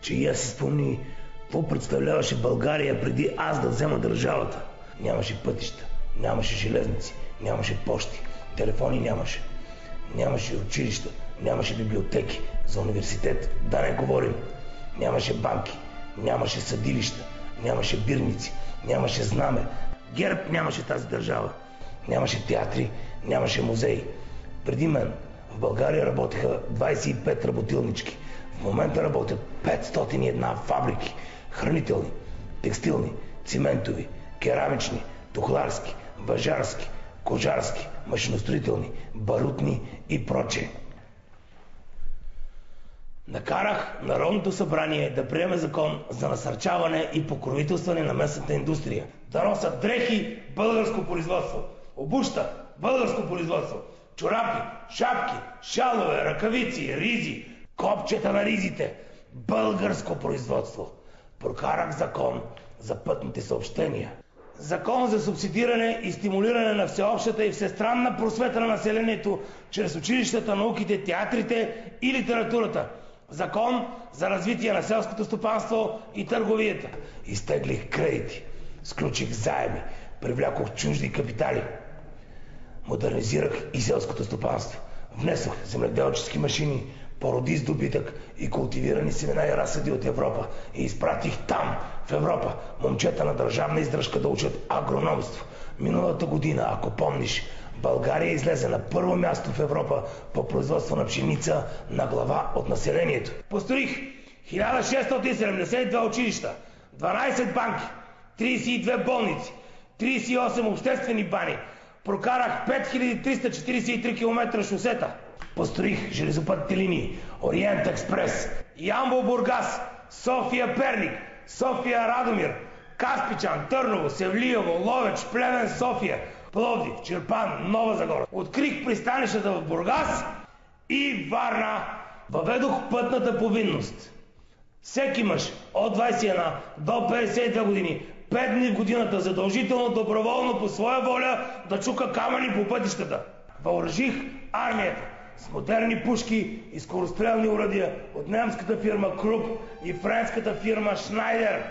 че и аз си спомни какво представляваше България преди аз да взема държавата. Нямаше пътища, нямаше железници, нямаше пощи, телефони нямаше. Нямаше училища, нямаше библиотеки, за университет да не говорим. Нямаше банки, нямаше съдилища, нямаше бирници, нямаше знаме. ГЕРБ нямаше тази държава. Нямаше театри, нямаше музеи. Преди мен в България работеха 25 работилнички. В момента работят 501 фабрики. Хранителни, текстилни, циментови, керамични, тухларски, въжарски, кожарски, машиностроителни, барутни и прочее. Накарах Народното събрание да приеме закон за насърчаване и покровителстване на местната индустрия. Да носят дрехи българско производство, обуща българско производство, чорапи, шапки, шалове, ръкавици, ризи, копчета на ризите, българско производство. Прокарах закон за пътните съобщения. Закон за субсидиране и стимулиране на всеобщата и всестранна просвета на населението чрез училищата, науките, театрите и литературата. Закон за развитие на селското стопанство и търговията. Изтеглих кредити, сключих заеми, привлякох чужди капитали. Модернизирах и селското стопанство. Внесох земеделчески машини, породист добитък и култивирани семена и разсъди от Европа. И изпратих там, в Европа, момчета на държавна издръжка да учат агрономство. Миналата година, ако помниш, България излезе на първо място в Европа по производство на пшеница на глава от населението. Построих 1672 училища, 12 банки, 32 болници, 38 обществени бани. Прокарах 5343 км шосета. Построих железопътните линии Ориент Експрес, Ямбол Бургас, София Перник, София Радомир, Каспичан, Търново, Севлиево, Ловеч, Плевен, София, Пловдив, Чирпан, Нова Загора. Открих пристанищата в Бургас и Варна. Въведох пътната повинност. Всеки мъж от 21 до 52 години 5 дни в годината задължително, доброволно, по своя воля да чука камъни по пътищата. Въоръжих армията с модерни пушки и скорострелни оръдия от немската фирма Круп и френската фирма Шнайдер.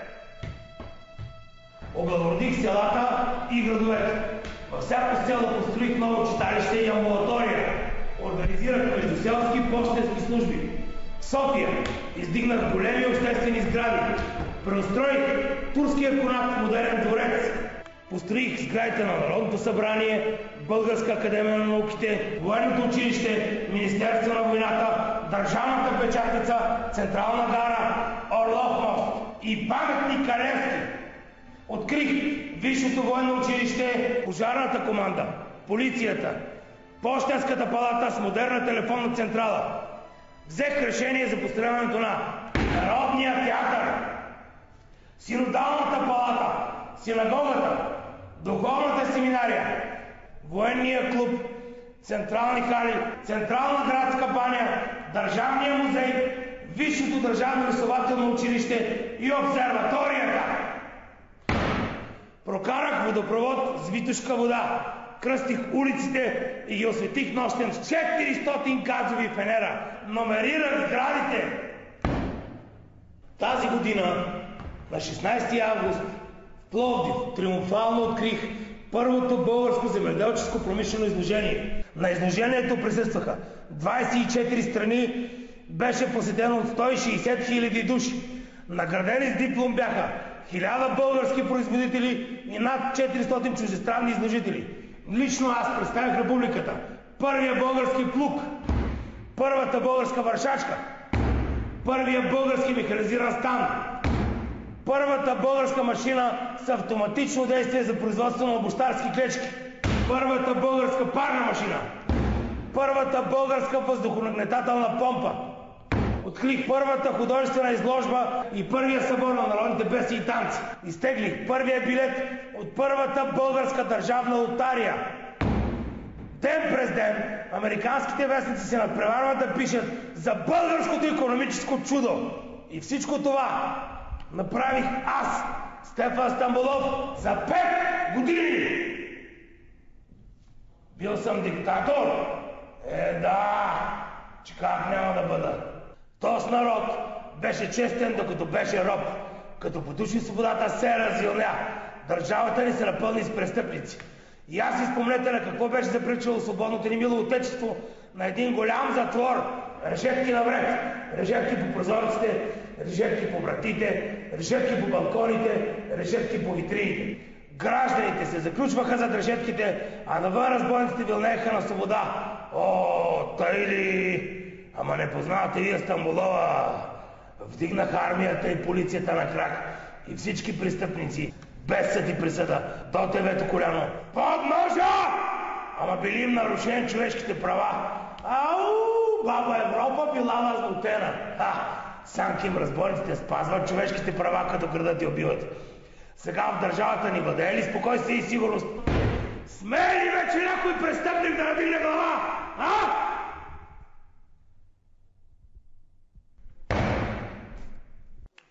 Облагородих селата и градовете. Във всяко село построих ново читалище и амбулатория. Организирах междуселски пощенски служби. В София издигнах големи обществени сгради. Преустроих турския конак в модерен дворец. Построих сградите на Народното събрание, Българска академия на науките, Военното училище, Министерство на войната, Държавната печатница, Централна гара, Орлов мост и паметник Калевски. Открих Висшето военно училище, пожарната команда, полицията, пощенската палата с модерна телефонна централа. Взех решение за построяването на Народния театър, Синодалната палата, синагогата, духовната семинария, военния клуб, централни хали, Централна градска баня, Държавния музей, Висшето държавно рисователно училище и обсерваторията. Прокарах водопровод с Витошка вода, кръстих улиците и ги осветих нощем с 400 газови фенера. Номерирах сградите. Тази година, на 16 август, в Пловдив триумфално открих първото българско земеделческо промишлено изложение. На изложението присъстваха 24 страни, беше посетено от 160 000 души. Наградени с диплом бяха 1000 български производители и над 400 чуждестранни изложители. Лично аз представих републиката. Първия български плуг, първата българска вършачка, първия български механизиран стан, първата българска машина с автоматично действие за производство на обущарски клечки, първата българска парна машина, първата българска въздухонагнетателна помпа. Открих първата художествена изложба и първия събор на народните песни и танци. Изтеглих първия билет от първата българска държавна лотария. Ден през ден американските вестници се надпреварват да пишат за българското икономическо чудо. И всичко това направих аз, Стефан Стамболов, за 5 години. Бил съм диктатор? Да, че как няма да бъда. Тоз народ беше честен, докато беше роб. Като потуши свободата, се развилня. Държавата ни се напълни с престъпници. И аз си спомнете на какво беше заприличало свободното ни мило отечество на един голям затвор. Решетки навред, решетки по прозорците, решетки по вратите, решетки по балконите, решетки по витрините. Гражданите се заключваха зад решетките, а навън разбойниците вилнееха на свобода. О, тъй ли? Ама не познавате вие Стамболова. Вдигнаха армията и полицията на крак. И всички престъпници, без съд и присъда, до девето коляно, под ножа! Ама били им нарушени човешките права. Ау, баба Европа била възмутена. Санки им разбойниците спазват човешките права, като крадат и убиват. Сега в държавата ни владее ли спокойствие и сигурност? Смее ли вече някой престъпник да надигне глава?